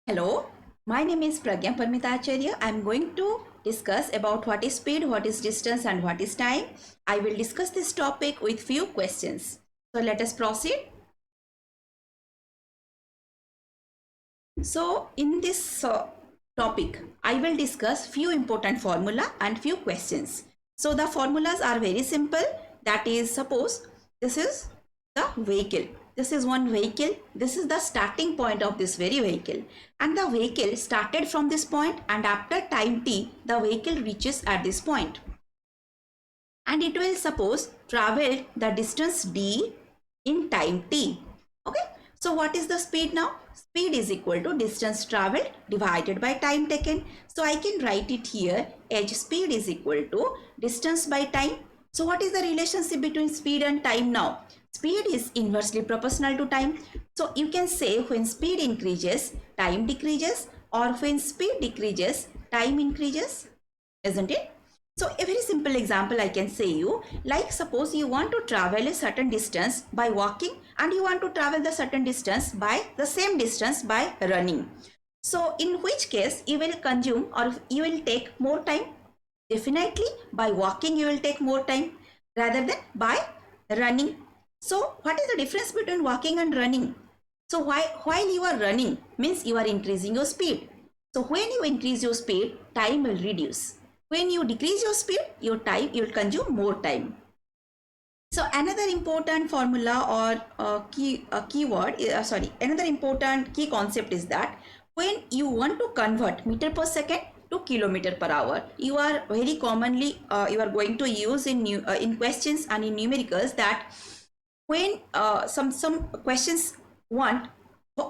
Hello, my name is Pragya Parmitacharya. I am going to discuss about what is speed, what is distance and what is time. I will discuss this topic with few questions. So let us proceed. So in this topic, I will discuss few important formula and few questions. So the formulas are very simple. That is, suppose this is the vehicle. This is one vehicle. This is the starting point of this very vehicle. And the vehicle started from this point, and after time t, the vehicle reaches at this point. And it will suppose travel the distance d in time t. Okay. So what is the speed now? Speed is equal to distance traveled divided by time taken. So I can write it here as speed is equal to distance by time. So what is the relationship between speed and time now? Speed is inversely proportional to time. So you can say when speed increases, time decreases, or when speed decreases, time increases, isn't it? So a very simple example I can say you, like suppose you want to travel a certain distance by walking and you want to travel the certain distance by the same distance by running. So in which case you will consume or you will take more time? Definitely by walking you will take more time rather than by running. So what is the difference between walking and running? So while you are running means you are increasing your speed. So when you increase your speed, time will reduce. When you decrease your speed, your time, you will consume more time. So another important formula or another important key concept is that when you want to convert meter per second to kilometer per hour, you are very commonly you are going to use in questions and in numericals that when some questions want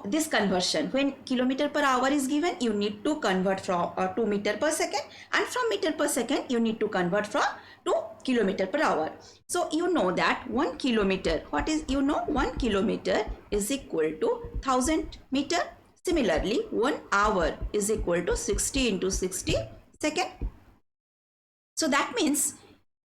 this conversion, when kilometer per hour is given, you need to convert from to meter per second, and from meter per second you need to convert from to kilometer per hour. So you know that 1 kilometer, what is, 1 kilometer is equal to 1000 meter. Similarly 1 hour is equal to 60 into 60 second. So that means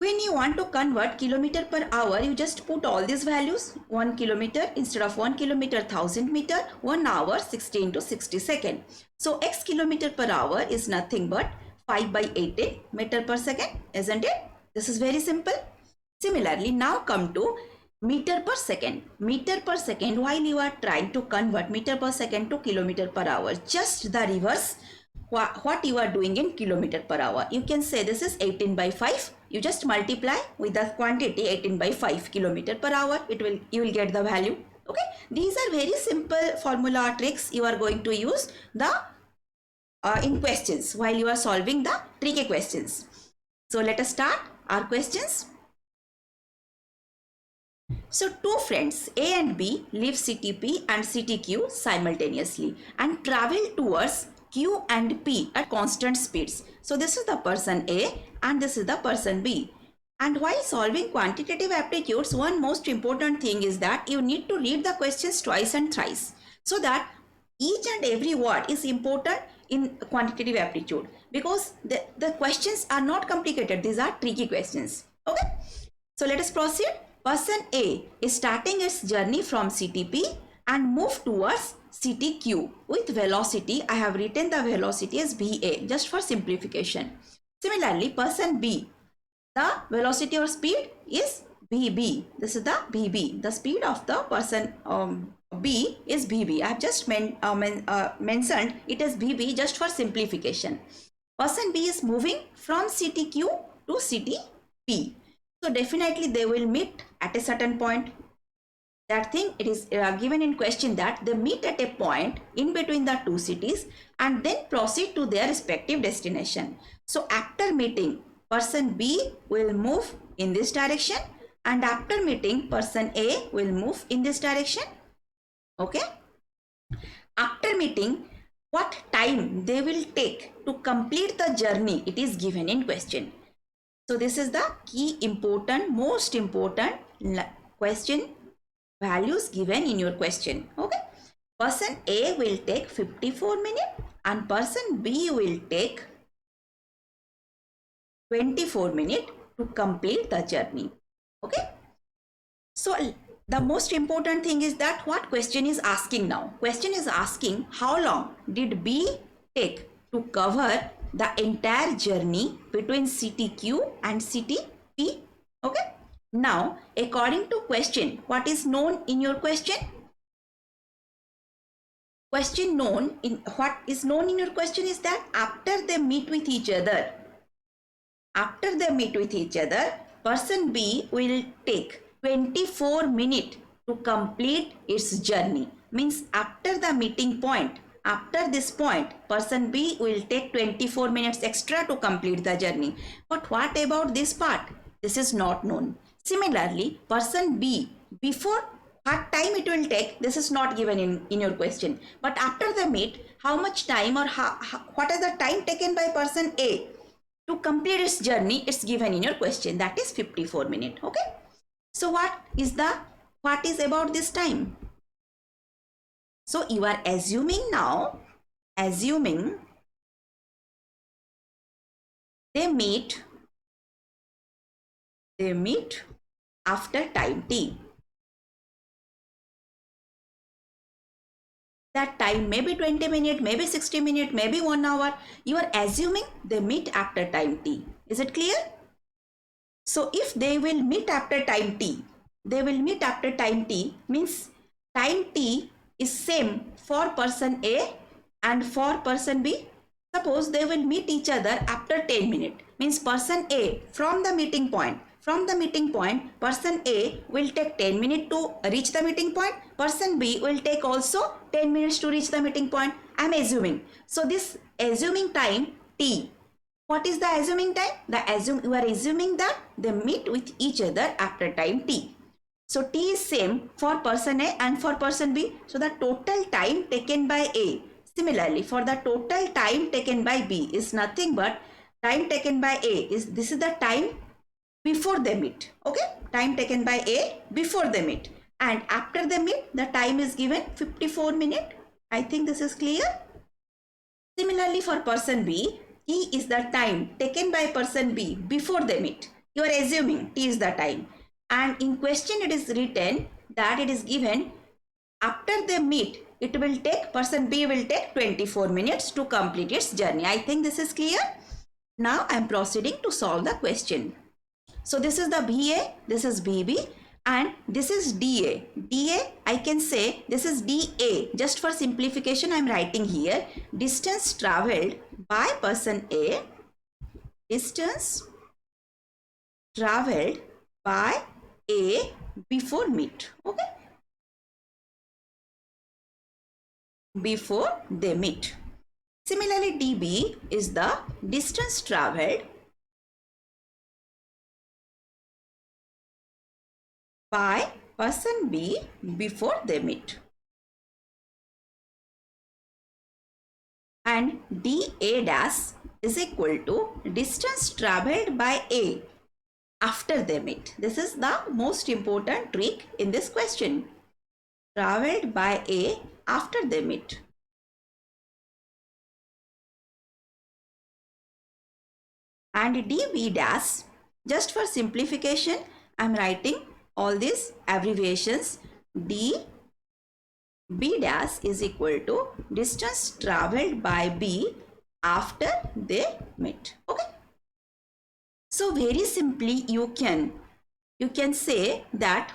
when you want to convert kilometer per hour, you just put all these values. 1 kilometer, instead of 1 kilometer, 1000 meter, 1 hour, 60 into 60 second. So x kilometer per hour is nothing but 5 by 18 meter per second, isn't it? This is very simple. Similarly, now come to meter per second. Meter per second, while you are trying to convert meter per second to kilometer per hour, just the reverse what you are doing in kilometer per hour. You can say this is 18 by 5. You just multiply with the quantity 18 by 5 kilometer per hour. You will get the value. Okay. These are very simple formula tricks you are going to use the in questions while you are solving the tricky questions. So let us start our questions. So two friends A and B leave city P and city Q simultaneously and travel towards Q and P at constant speeds. So this is the person A and this is the person B. And while solving quantitative aptitudes, one most important thing is that you need to read the questions twice and thrice so that each and every word is important in quantitative aptitude, because the questions are not complicated. These are tricky questions. Okay. So let us proceed. Person A is starting its journey from city P and move towards city Q with velocity. I have written the velocity as VA just for simplification. Similarly, person B, the velocity or speed is VB. This is the VB. The speed of the person B is VB. I have just mentioned it as VB just for simplification. Person B is moving from city Q to city P. So definitely they will meet at a certain point. That thing, it is given in question that they meet at a point in between the two cities and then proceed to their respective destination. So after meeting, person B will move in this direction, and after meeting, person A will move in this direction. Okay. After meeting, what time they will take to complete the journey, it is given in question. So this is the key important, most important question values given in your question. Okay. Person A will take 54 minutes and person B will take 24 minutes to complete the journey. Okay. So The most important thing is that what question is asking now. Question is asking how long did B take to cover the entire journey between city Q and city P. Okay. Now, according to question, what is known in your question? What is known in your question is that after they meet with each other, person B will take 24 minutes to complete its journey. Means after the meeting point, after this point, person B will take 24 minutes extra to complete the journey. But what about this part? This is not known. Similarly, person B, before what time it will take, this is not given in your question. But after the meet, how much time or what is the time taken by person A to complete its journey, it's given in your question, that is 54 minutes. Okay. So what is about this time? So you are assuming now, they meet after time t. That time may be 20 minutes, maybe 60 minutes, maybe 1 hour. You are assuming they meet after time t. Is it clear? So if they will meet after time t, means time t is same for person A and for person B. Suppose they will meet each other after 10 minutes. Means person A from the meeting point, person A will take 10 minutes to reach the meeting point. Person B will take also 10 minutes to reach the meeting point. I am assuming. So this assuming time t. What is the assuming time? You are assuming that they meet with each other after time t. So t is same for person A and for person B. So the total time taken by A. Similarly, for the total time taken by B is nothing but time taken by A this is the time before they meet. Okay, time taken by A before they meet, and after they meet the time is given 54 minutes. I think this is clear. Similarly, for person B, T is the time taken by person B before they meet. You are assuming T is the time, and in question it is written that it is given after they meet, person B will take 24 minutes to complete its journey. I think this is clear. Now I am proceeding to solve the question. So this is the BA, this is BB, and this is DA. DA, I can say this is DA. Just for simplification, I am writing here distance traveled by person A, distance traveled by A before meet. Okay, before they meet. Similarly, DB is the distance traveled by person B before they meet. And DA dash is equal to distance traveled by A after they meet. This is the most important trick in this question. Traveled by A after they meet. And DB dash, just for simplification, I am writing all these abbreviations. DB dash is equal to distance traveled by B after they meet. Okay. So very simply you can say that,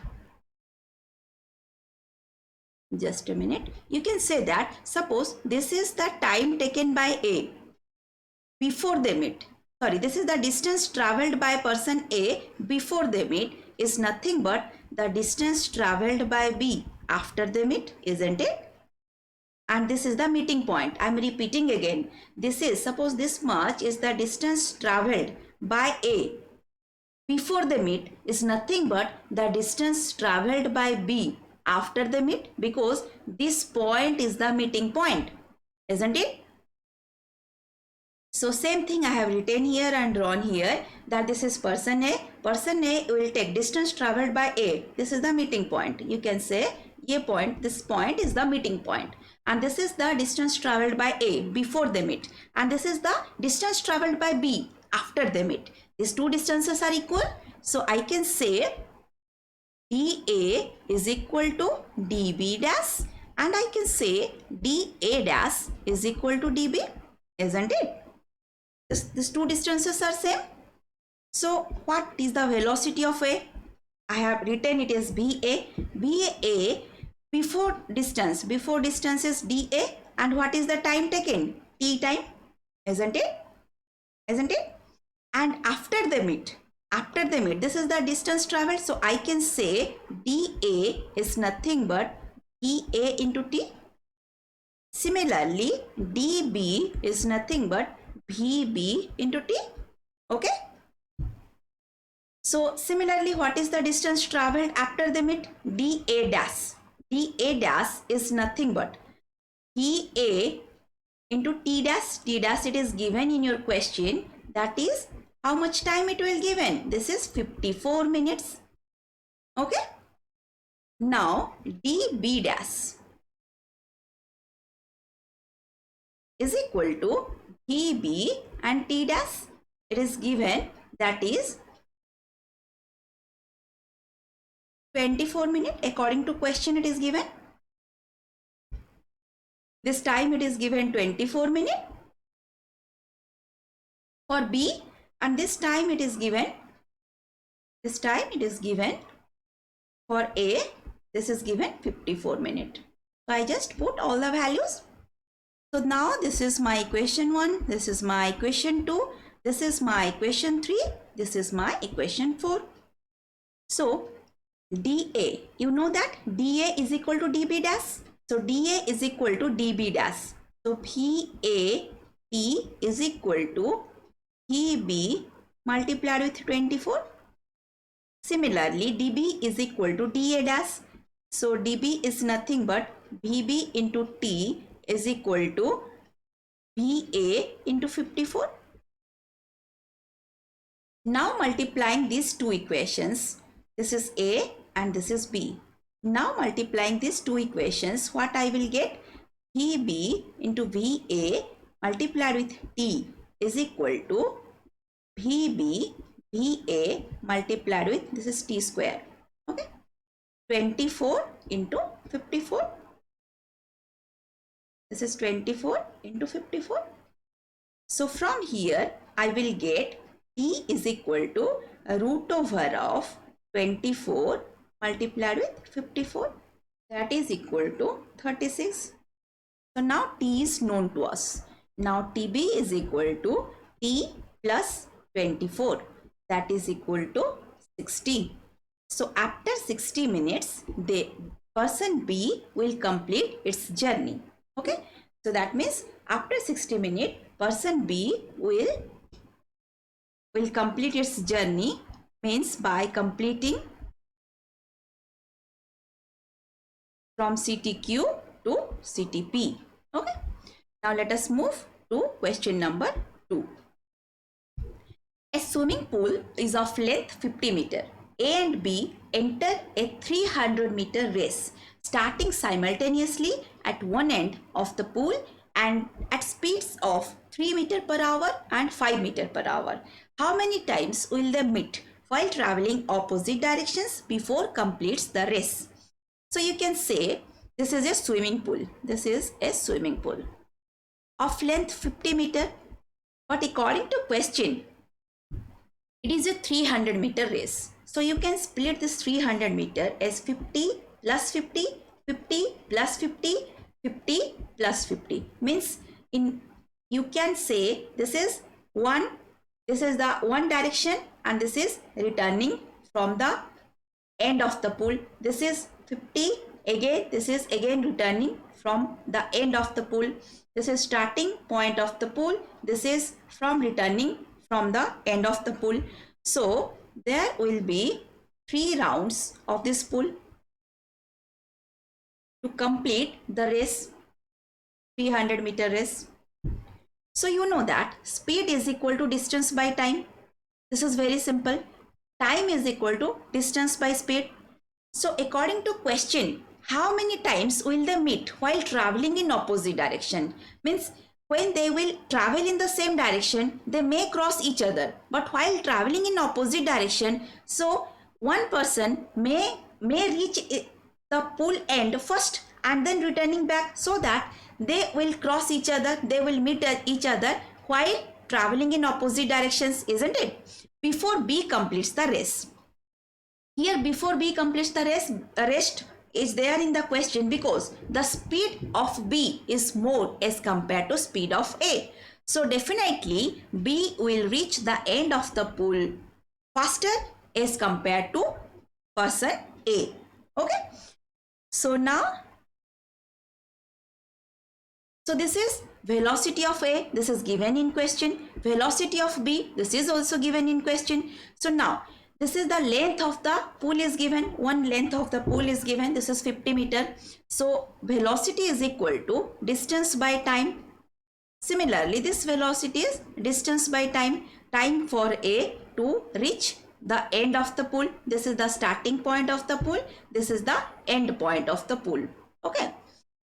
just a minute, you can say that suppose this is the time taken by A before they meet. Sorry, this is the distance traveled by person A before they meet is nothing but the distance traveled by B after they meet, isn't it? And this is the meeting point. I am repeating again. This is, suppose this much is the distance traveled by A before they meet is nothing but the distance traveled by B after they meet, because this point is the meeting point, isn't it? So same thing I have written here and drawn here, that this is person A. Person A will take distance traveled by A. This is the meeting point. You can say A point, this point is the meeting point. And this is the distance traveled by A before they meet. And this is the distance traveled by B after they meet. These two distances are equal. So I can say dA is equal to dB dash, and I can say dA dash is equal to dB, isn't it? These two distances are same. So what is the velocity of A? I have written it as BA. BA before distance is dA, and what is the time taken? T time, isn't it? Isn't it? And after the meet, this is the distance traveled. So I can say dA is nothing but dA into T. Similarly, dB is nothing but VB into T. Okay. So similarly, what is the distance traveled after the meet? dA dash. dA dash is nothing but dA into T dash. T dash it is given in your question. That is how much time it will given. This is 54 minutes. Okay. Now dB dash is equal to dB and T dash. It is given, that is 24 minutes. According to question it is given. This time it is given 24 minutes for B, and this time it is given for A. This is given 54 minutes. So I just put all the values. So now this is my equation 1, this is my equation 2, this is my equation 3, this is my equation 4. So dA, you know that dA is equal to dB dash. So dA is equal to dB dash. So VAT is equal to VB multiplied with 24. Similarly, dB is equal to dA dash. So dB is nothing but VB into T is equal to VA into 54. Now multiplying these two equations, this is A and this is B. Now multiplying these two equations, what I will get? VB into VA multiplied with T is equal to VB VA multiplied with, this is T square. Okay. 24 into 54. This is 24 into 54. So from here I will get T is equal to a root over of 24 multiplied with 54. That is equal to 36. So now T is known to us. Now TB is equal to T plus 24. That is equal to 60. So after 60 minutes, the person B will complete its journey. Okay. So that means after 60 minutes, person B will complete its journey, means by completing from CTQ to CTP. Okay. Now let us move to question number 2. A swimming pool is of length 50 meter. A and B enter a 300 meter race, starting simultaneously at one end of the pool and at speeds of 3 meter per hour and 5 meter per hour. How many times will they meet while traveling opposite directions before completes the race? So you can say this is a swimming pool. This is a swimming pool of length 50 meter. But according to question, it is a 300 meter race. So you can split this 300 meter as 50 plus 50, 50 plus 50, 50 plus 50. Means you can say this is the one direction and this is returning from the end of the pool. This is 50 again, this is again returning from the end of the pool. This is starting point of the pool. This is from returning from the end of the pool. So there will be 3 rounds of this pool to complete the race, 300 meter race. So you know that speed is equal to distance by time. This is very simple. Time is equal to distance by speed. So according to question, how many times will they meet while traveling in opposite direction? Means when they will travel in the same direction, they may cross each other. But while traveling in opposite direction, so one person may may reach the pool end first and then returning back, so that they will cross each other, they will meet each other while traveling in opposite directions, isn't it? Before B completes the race. Here before B completes the rest is there in the question because the speed of B is more as compared to speed of A. So definitely B will reach the end of the pool faster as compared to person A. Okay. So now, so this is velocity of A, this is given in question. Velocity of B, this is also given in question. So now, this is the length of the pool is given. One length of the pool is given. This is 50 meter. So velocity is equal to distance by time. Similarly, this velocity is distance by time. Time for A to reach the end of the pool. This is the starting point of the pool. This is the end point of the pool. Okay.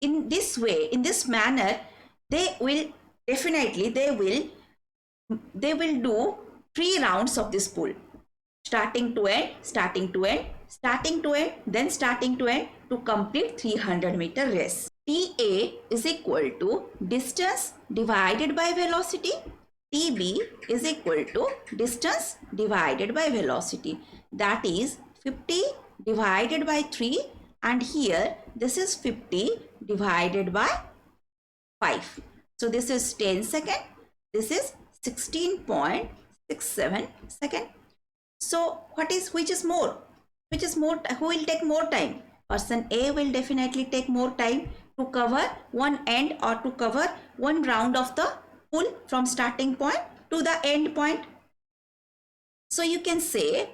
In this way, in this manner, they will definitely, they will do 3 rounds of this pool. Starting to end, starting to end, starting to end, then starting to end to complete 300 meter race. TA is equal to distance divided by velocity. TB is equal to distance divided by velocity. That is 50 divided by 3, and here this is 50 divided by 5. So this is 10 second. This is 16.67 second. So which is more? Who will take more time? Person A will definitely take more time to cover one end or to cover one round of the pool from starting point to the end point. So you can say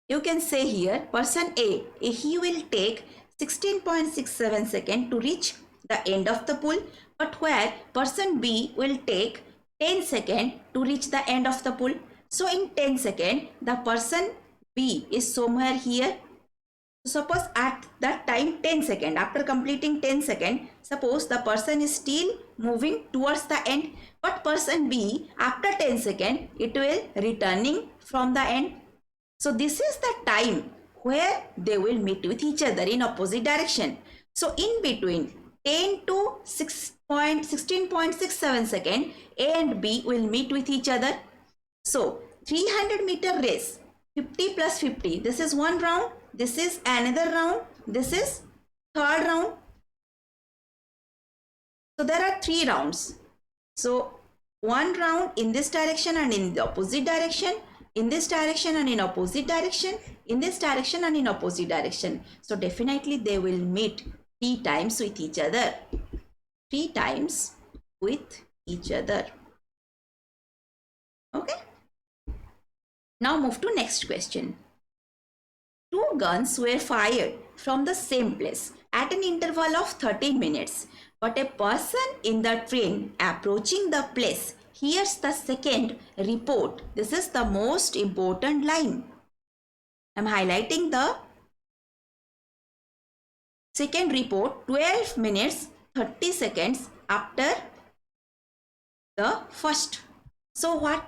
here person A, he will take 16.67 seconds to reach the end of the pool, but where person B will take 10 seconds to reach the end of the pool. So in 10 seconds, the person B is somewhere here. Suppose at that time 10 seconds, after completing 10 seconds, suppose the person is still moving towards the end, but person B after 10 seconds, it will returning from the end. So this is the time where they will meet with each other in opposite direction. So in between 10 to 16.67 seconds, A and B will meet with each other. So 300 meter race, 50 plus 50, this is one round, this is another round, this is third round. So there are 3 rounds. So one round in this direction and in the opposite direction, in this direction and in opposite direction, in this direction and in opposite direction. So definitely they will meet 3 times with each other. 3 times with each other. Okay. Now move to next question. 2 guns were fired from the same place at an interval of 13 minutes, but a person in the train approaching the place hears the second report. This is the most important line. I am highlighting the second report 12 minutes 30 seconds after the first. So what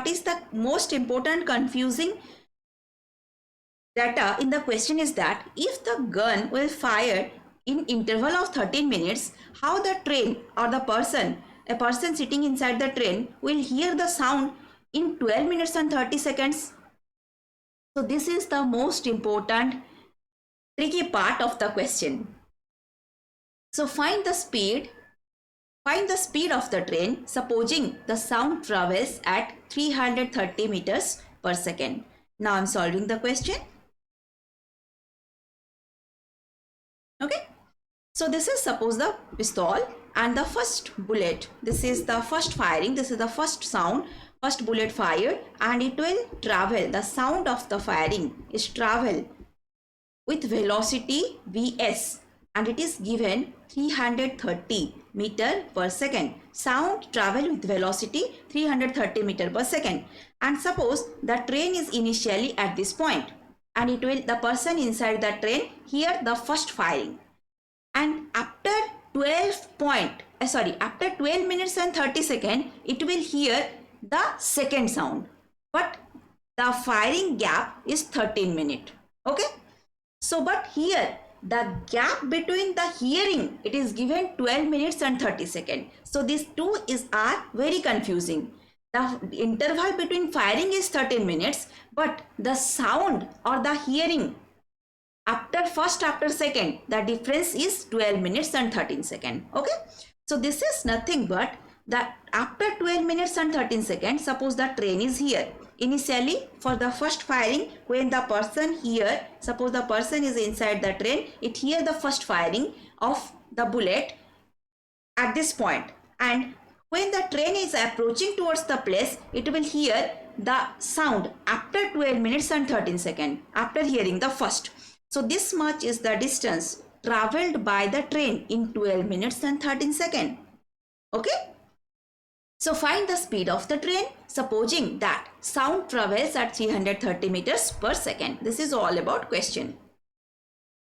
is the most important confusing data in the question is that if the gun will fire in interval of 13 minutes, how the train or a person sitting inside the train will hear the sound in 12 minutes and 30 seconds. So this is the most important tricky part of the question. So find the speed of the train supposing the sound travels at 330 meters per second. Now I am solving the question. Okay. So this is suppose the pistol and the first bullet. This is the first firing. This is the first sound. First bullet fired and it will travel. The sound of the firing is travel with velocity Vs and it is given 330 meter per second. Sound travel with velocity 330 meter per second. And suppose the train is initially at this point and the person inside the train hear the first firing. And after 12 minutes and 30 seconds, it will hear the second sound. But the firing gap is 13 minutes. Okay. So, but here the gap between the hearing, it is given 12 minutes and 30 seconds. So these two are very confusing. The interval between firing is 13 minutes, but the sound or the hearing after second, the difference is 12 minutes and 13 seconds. Okay. So this is nothing but that after 12 minutes and 13 seconds, suppose the train is here. Initially, for the first firing, when the person here, suppose the person is inside the train, it hear the first firing of the bullet at this point, and when the train is approaching towards the place, it will hear the sound after 12 minutes and 13 seconds after hearing the first. So this much is the distance traveled by the train in 12 minutes and 13 seconds. Okay. So find the speed of the train, supposing that sound travels at 330 meters per second. This is all about question.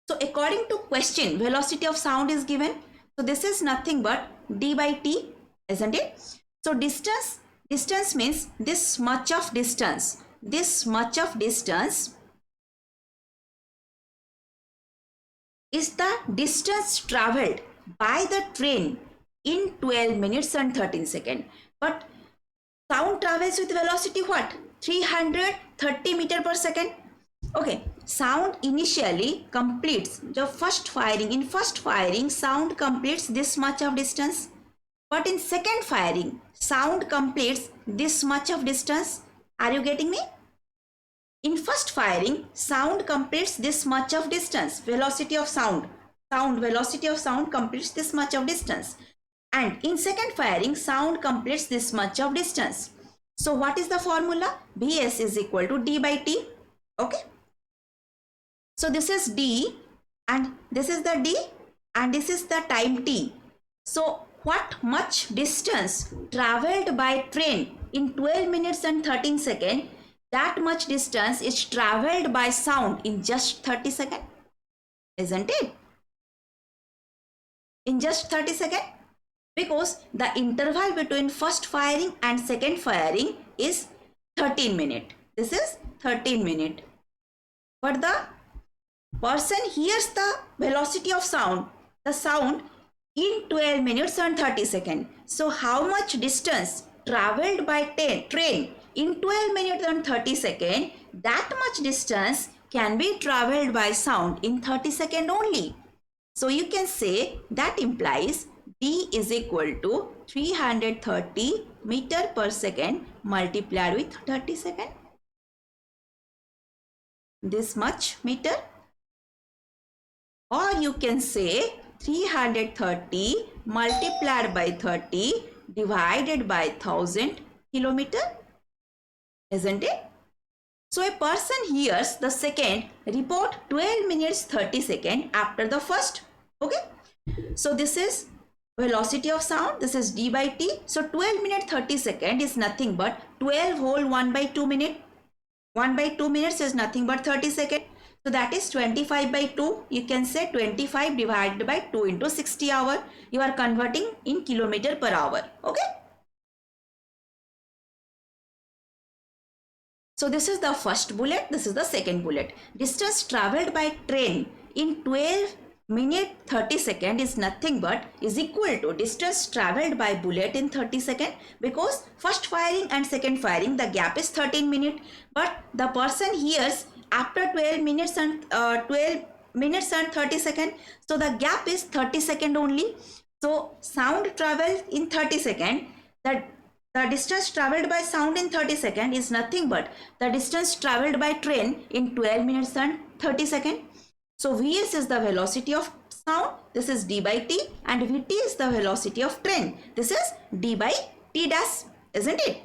So according to question, velocity of sound is given. So this is nothing but d by t, isn't it? So distance means this much of distance. This much of distance is the distance traveled by the train in 12 minutes and 13 seconds. But sound travels with velocity what? 330 meter per second. Okay, sound initially completes the first firing. In first firing, sound completes this much of distance. But in second firing, sound completes this much of distance. Are you getting me? In first firing, sound completes this much of distance. Velocity of sound. Velocity of sound completes this much of distance. And in second firing, sound completes this much of distance. So what is the formula? Bs is equal to d by t. Okay. So this is d and this is the d and this is the time t. So what much distance traveled by train in 12 minutes and 13 seconds, that much distance is traveled by sound in just 30 seconds, isn't it? In just 30 seconds, because the interval between first firing and second firing is 13 minutes. This is 13 minutes. But the person hears the velocity of sound, the sound in 12 minutes and 30 seconds. So how much distance traveled by train in 12 minutes and 30 seconds, that much distance can be traveled by sound in 30 seconds only. So you can say that implies d is equal to 330 meter per second multiplied with 30 seconds. This much meter. Or you can say 330 multiplied by 30 divided by 1000 kilometer, isn't it? So a person hears the second report 12 minutes 30 seconds after the first. Okay. So this is velocity of sound. This is d by t. So 12 minutes 30 seconds is nothing but 12 whole 1 by 2 minute. 1 by 2 minutes is nothing but 30 seconds. So that is 25 by 2. You can say 25 divided by 2 into 60 hour. You are converting in kilometer per hour. Okay. So this is the first bullet. This is the second bullet. Distance traveled by train in 12 minute 30 second is nothing but is equal to distance traveled by bullet in 30 second, because first firing and second firing the gap is 13 minutes, but the person hears after 12 minutes and 30 seconds, so the gap is 30 second only. So sound travels in 30 second, that the distance traveled by sound in 30 seconds is nothing but the distance traveled by train in 12 minutes and 30 seconds. So Vs is the velocity of sound, this is d by t, and Vt is the velocity of train, this is d by t dash, isn't it?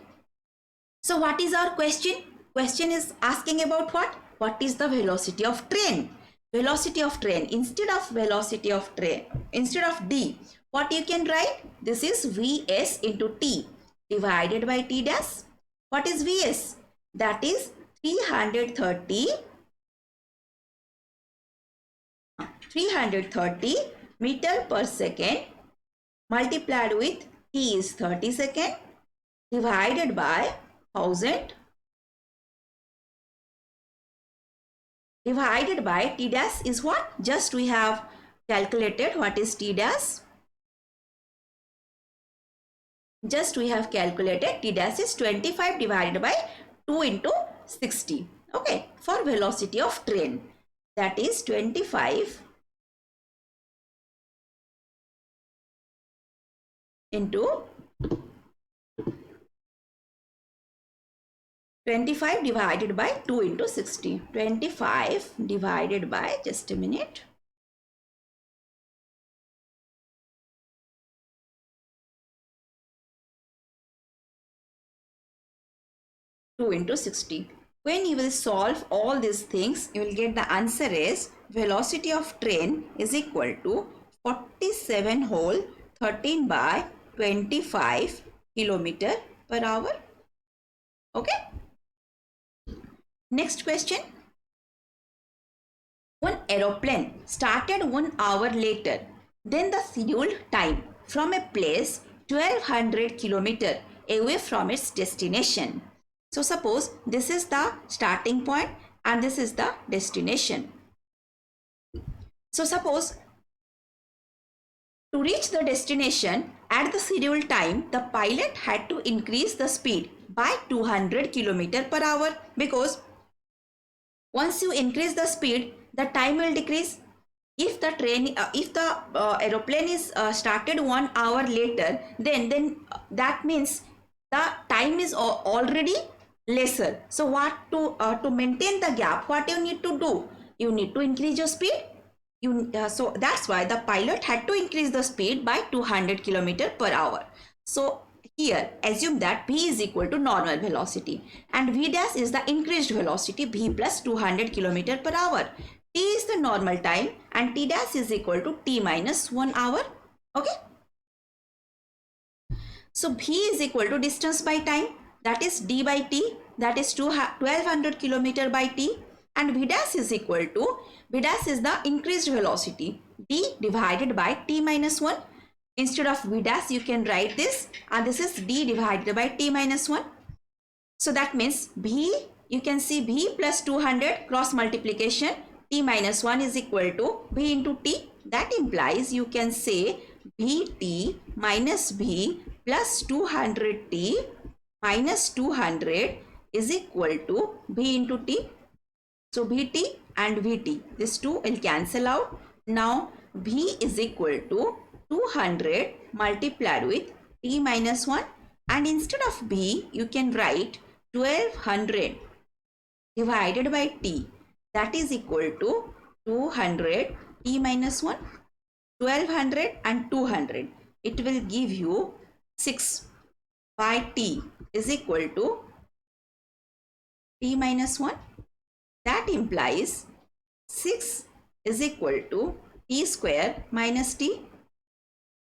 So what is our question? Question is asking about what? What is the velocity of train? Velocity of train, instead of velocity of train, instead of d, what you can write? This is Vs into t divided by t dash. What is Vs? That is 330 meter per second multiplied with t is 30 second divided by 1000 divided by T dash is what? Just we have calculated what is T dash. Just we have calculated T dash is 25 divided by 2 into 60. Okay, for velocity of train. That is 25 into 25 divided by 2 into 60. 25 divided by, just a minute. 2 into 60. When you will solve all these things, you will get the answer is velocity of train is equal to 47 whole 13 by 25 kilometer per hour. Okay. Next question. One aeroplane started 1 hour later than the scheduled time from a place 1200 kilometer away from its destination. So suppose this is the starting point and this is the destination. So suppose to reach the destination at the scheduled time, the pilot had to increase the speed by 200 km per hour, because once you increase the speed, the time will decrease. If the train, if the aeroplane is started 1 hour later, then that means the time is already lesser. So what to maintain the gap, what you need to do? You need to increase your speed. So that's why the pilot had to increase the speed by 200 km per hour. So here assume that v is equal to normal velocity and v dash is the increased velocity v plus 200 km per hour. T is the normal time and T dash is equal to T minus 1 hour. Okay. So v is equal to distance by time, that is d by t, that is 1200 km by t, and v dash is equal to, v dash is the increased velocity, d divided by t minus 1. Instead of v dash you can write this, and this is d divided by t minus 1. So that means v, you can see v plus 200 cross multiplication, t minus 1 is equal to v into t. That implies you can say vt minus v plus 200t minus 200 is equal to v into t. So vt and vt, these two will cancel out. Now v is equal to 200 multiplied with t minus 1, and instead of v you can write 1200 divided by t, that is equal to 200 t minus 1. 1200 and 200, it will give you 6 by t is equal to t minus 1. That implies 6 is equal to t square minus t.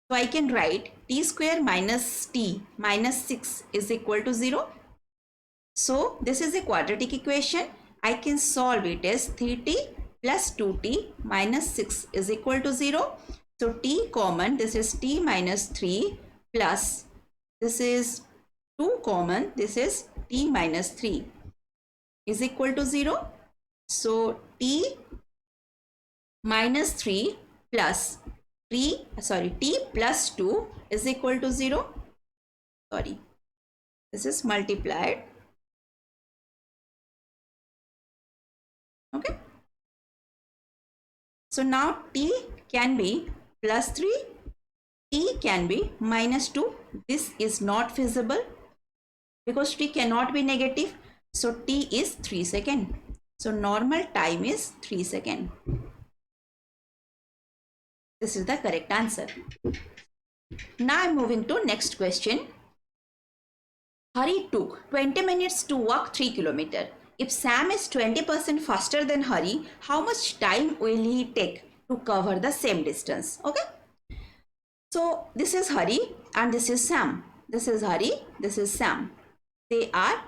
So I can write t square minus t minus 6 is equal to 0. So this is a quadratic equation. I can solve it as 3t plus 2t minus 6 is equal to 0. So t common, this is t minus 3 plus this is 2 common, this is t minus 3 is equal to 0. So t minus 3 plus t plus 2 is equal to 0. Sorry, this is multiplied. Okay. So now t can be plus 3, t can be minus 2. This is not feasible because t cannot be negative. So t is 3 seconds. So normal time is 3 seconds. This is the correct answer. Now I'm moving to next question. Hari took 20 minutes to walk 3 km. If Sam is 20% faster than Hari, how much time will he take to cover the same distance? Okay. So this is Hari and this is Sam. This is Hari, this is Sam. They are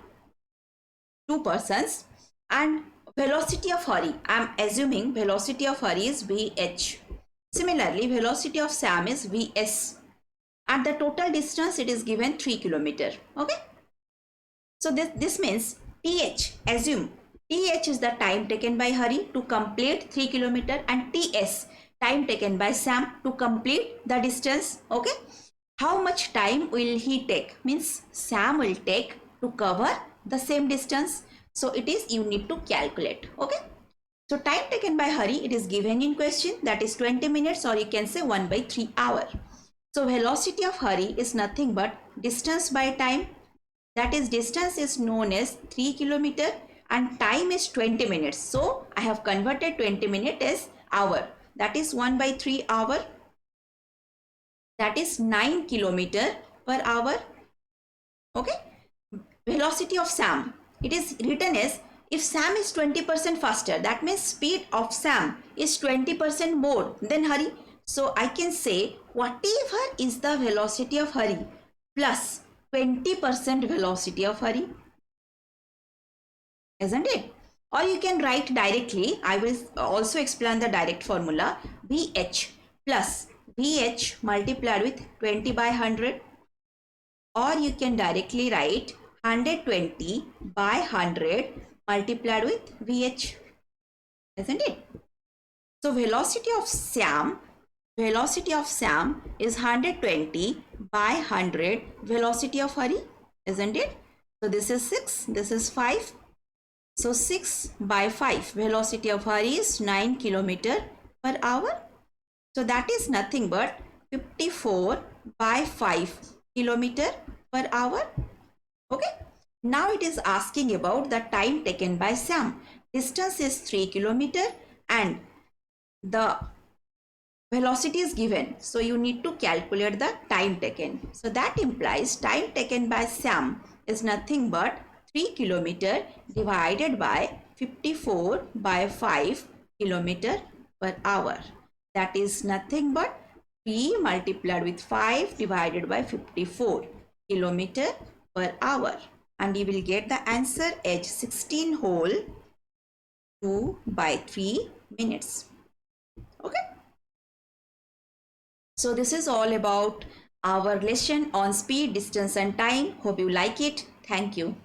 two persons, and velocity of Hari, I am assuming velocity of Hari is Vh. Similarly, velocity of Sam is Vs. At the total distance, it is given 3 km. Okay. So this means TH, assume TH is the time taken by Hari to complete 3 kilometer, and TS time taken by Sam to complete the distance. Okay. How much time will he take? Means Sam will take to cover the same distance. So it is, you need to calculate. Okay. So time taken by Hari, it is given in question, that is 20 minutes, or you can say 1/3 hour. So velocity of Hari is nothing but distance by time. That is, distance is known as 3 kilometer and time is 20 minutes. So I have converted 20 minutes as hour. That is 1/3 hour. That is 9 kilometer per hour. Okay. Velocity of Sam, it is written as, if Sam is 20% faster, that means speed of Sam is 20% more than Hari. So I can say whatever is the velocity of Hari plus 20% velocity of Hari, isn't it? Or you can write directly. I will also explain the direct formula. VH plus VH multiplied with 20 by 100, or you can directly write 120 by 100 multiplied with VH, isn't it? So velocity of Sam is 120 by 100 velocity of Hari, isn't it? So this is 6, this is 5. So 6 by 5 velocity of Hari is 9 kilometer per hour. So that is nothing but 54 by 5 kilometer per hour. Okay. Now it is asking about the time taken by Sam. Distance is 3 kilometer and the velocity is given. So you need to calculate the time taken. So that implies time taken by Sam is nothing but 3 kilometer divided by 54 by 5 kilometer per hour. That is nothing but 3 multiplied with 5 divided by 54 kilometer per hour. And you will get the answer as 16 whole 2 by 3 minutes. Okay. So this is all about our lesson on speed, distance and time. Hope you like it. Thank you.